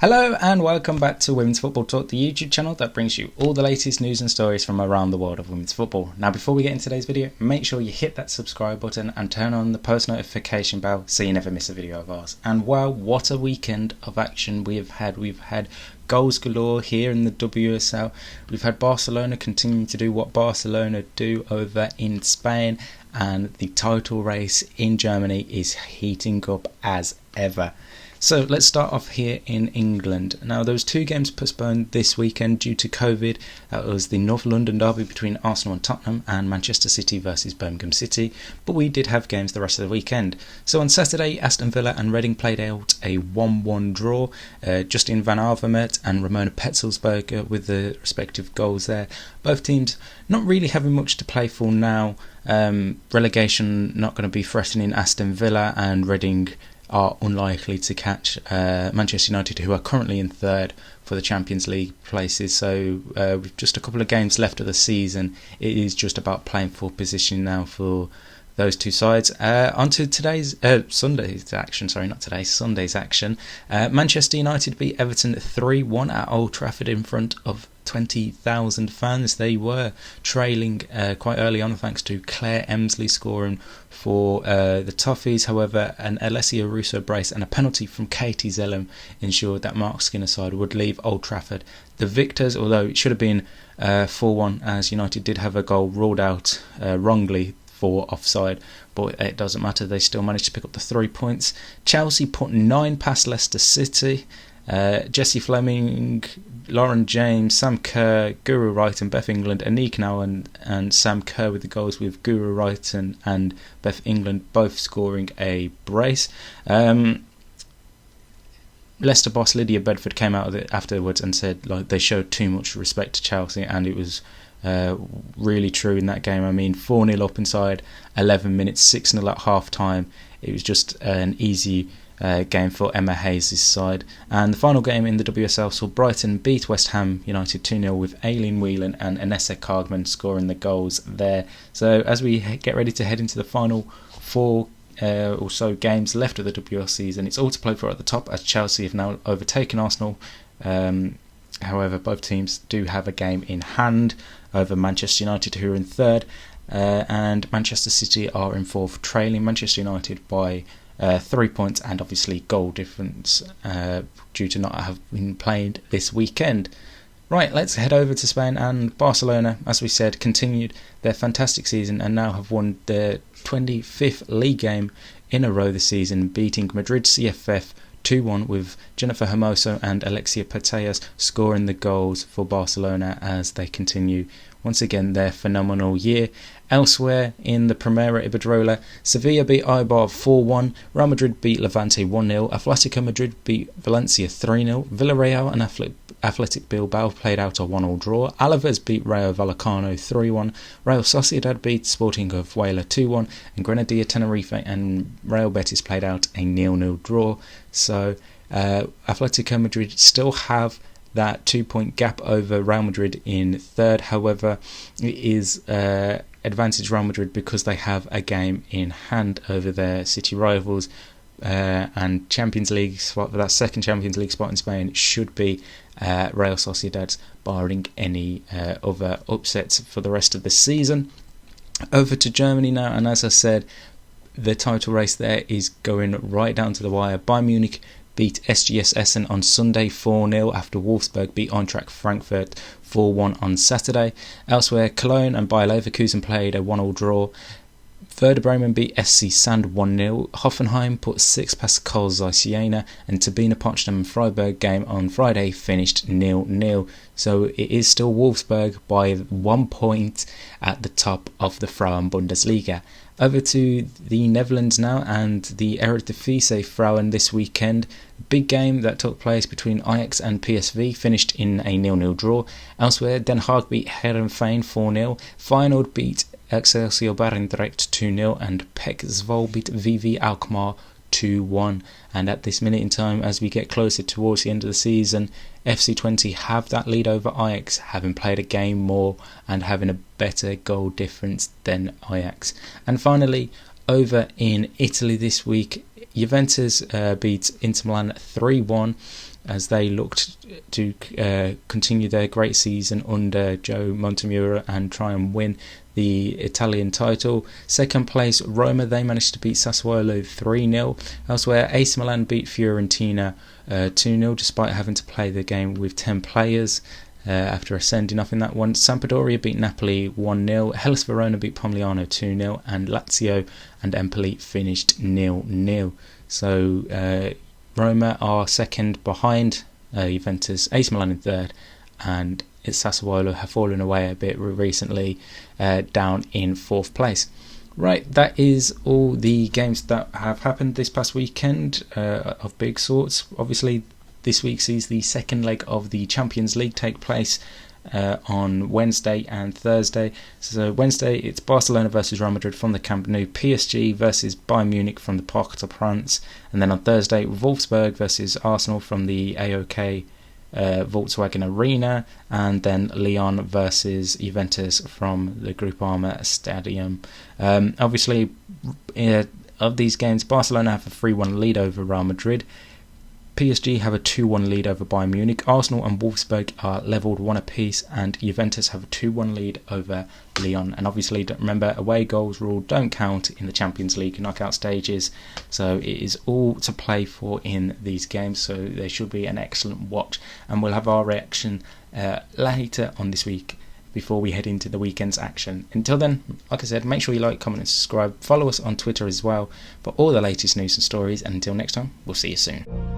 Hello and welcome back to Women's Football Talk, the YouTube channel that brings you all the latest news and stories from around the world of women's football. Now before we get into today's video, make sure you hit that subscribe button and turn on the post notification bell so you never miss a video of ours. And wow, what a weekend of action we have had. We've had goals galore here in the WSL. We've had Barcelona continuing to do what Barcelona do over in Spain, and the title race in Germany is heating up as ever. So let's start off here in England. Now there was two games postponed this weekend due to COVID. That was the North London derby between Arsenal and Tottenham and Manchester City versus Birmingham City. But we did have games the rest of the weekend. So on Saturday, Aston Villa and Reading played out a 1-1 draw. Justin Van Avermaet and Ramona Petzelsberger with the respective goals there. Both teams not really having much to play for now. Relegation not going to be threatening Aston Villa, and Reading are unlikely to catch Manchester United, who are currently in third for the Champions League places. So with just a couple of games left of the season, it is just about playing for position now for those two sides. On to today's Sunday's action. Sunday's action. Manchester United beat Everton 3-1 at Old Trafford in front of 20,000 fans. They were trailing quite early on thanks to Claire Emsley scoring for the Toffees. However, an Alessia Russo brace and a penalty from Katie Zellum ensured that Mark Skinner's side would leave Old Trafford the victors, although it should have been 4-1 as United did have a goal ruled out wrongly for offside, but it doesn't matter. They still managed to pick up the 3 points. Chelsea put 9 past Leicester City. Jessie Fleming, Lauren James, Sam Kerr, Guru Wright and Beth England, Anik now and Sam Kerr with the goals, with Guru Wright and Beth England both scoring a brace. Leicester boss Lydia Bedford came out of it afterwards and said they showed too much respect to Chelsea, and it was really true in that game. I mean, 4-0 up inside 11 minutes, 6-0 at half time. It was just an easy game for Emma Hayes' side. And the final game in the WSL saw Brighton beat West Ham United 2-0 with Aileen Whelan and Anessa Cargman scoring the goals there. So as we get ready to head into the final 4 or so games left of the WSL season, it's all to play for at the top, as Chelsea have now overtaken Arsenal. However, both teams do have a game in hand over Manchester United, who are in third, and Manchester City are in fourth, trailing Manchester United by 3 points and obviously goal difference due to not have been played this weekend. Right, let's head over to Spain, and Barcelona, as we said, continued their fantastic season and now have won their 25th league game in a row this season, beating Madrid CFF 2-1 with Jennifer Hermoso and Alexia Putellas scoring the goals for Barcelona as they continue once again their phenomenal year. Elsewhere in the Primera Iberdrola, Sevilla beat Eibar 4-1, Real Madrid beat Levante 1-0, Atletico Madrid beat Valencia 3-0, Villarreal and Athletic Bilbao played out a 1-1 draw, Alaves beat Rayo Vallecano 3-1, Real Sociedad beat Sporting of Huelva 2-1, and Granadilla Tenerife and Real Betis played out a 0-0 draw. So Atletico Madrid still have that 2-point gap over Real Madrid in third. However, it is advantage Real Madrid because they have a game in hand over their city rivals, and Champions League spot, that second Champions League spot in Spain should be Real Sociedad's, barring any other upsets for the rest of the season. Over to Germany now, and as I said, the title race there is going right down to the wire. Bayern Munich beat SGS Essen on Sunday 4-0 after Wolfsburg beat Eintracht Frankfurt 4-1 on Saturday. Elsewhere, Cologne and Bayer Leverkusen played a 1-1 draw. Werder Bremen beat SC Sand 1-0. Hoffenheim put 6 past Karl Zeiss Jena, and Turbine Potsdam and Freiburg game on Friday finished 0-0. So it is still Wolfsburg by 1 point at the top of the Frauen Bundesliga. Over to the Netherlands now, and the Eredivisie Frauen this weekend. Big game that took place between Ajax and PSV finished in a 0-0 draw. Elsewhere, Den Haag beat Heerenveen 4-0. Feyenoord beat Excelsior Barendrecht 2-0, and PEC Zwolle beat VV Alkmaar 2-1. And at this minute in time, as we get closer towards the end of the season, FC20 have that lead over Ajax, having played a game more and having a better goal difference than Ajax. And finally, over in Italy this week, Juventus beat Inter Milan 3-1. as they looked to continue their great season under Joe Montemurro and try and win the Italian title. Second place, Roma, they managed to beat Sassuolo 3-0. Elsewhere, AC Milan beat Fiorentina 2-0 despite having to play the game with 10 players. After sending off in that one. Sampdoria beat Napoli 1-0, Hellas Verona beat Pomigliano 2-0, and Lazio and Empoli finished 0-0. So Roma are second behind Juventus, AC Milan in third, and Sassuolo have fallen away a bit recently, down in fourth place. Right, that is all the games that have happened this past weekend of big sorts. Obviously, this week sees the second leg of the Champions League take place on Wednesday and Thursday. So Wednesday, it's Barcelona versus Real Madrid from the Camp Nou, PSG versus Bayern Munich from the Parc des Princes, and then on Thursday, Wolfsburg versus Arsenal from the AOK Volkswagen Arena, and then Lyon versus Juventus from the Groupama Stadium. Obviously, of these games, Barcelona have a 3-1 lead over Real Madrid. PSG have a 2-1 lead over Bayern Munich. Arsenal and Wolfsburg are levelled 1 apiece, and Juventus have a 2-1 lead over Lyon. And obviously, remember, away goals rule don't count in the Champions League knockout stages, so it is all to play for in these games, so they should be an excellent watch. And we'll have our reaction later on this week before we head into the weekend's action. Until then, like I said, make sure you like, comment and subscribe. Follow us on Twitter as well for all the latest news and stories, and until next time, we'll see you soon.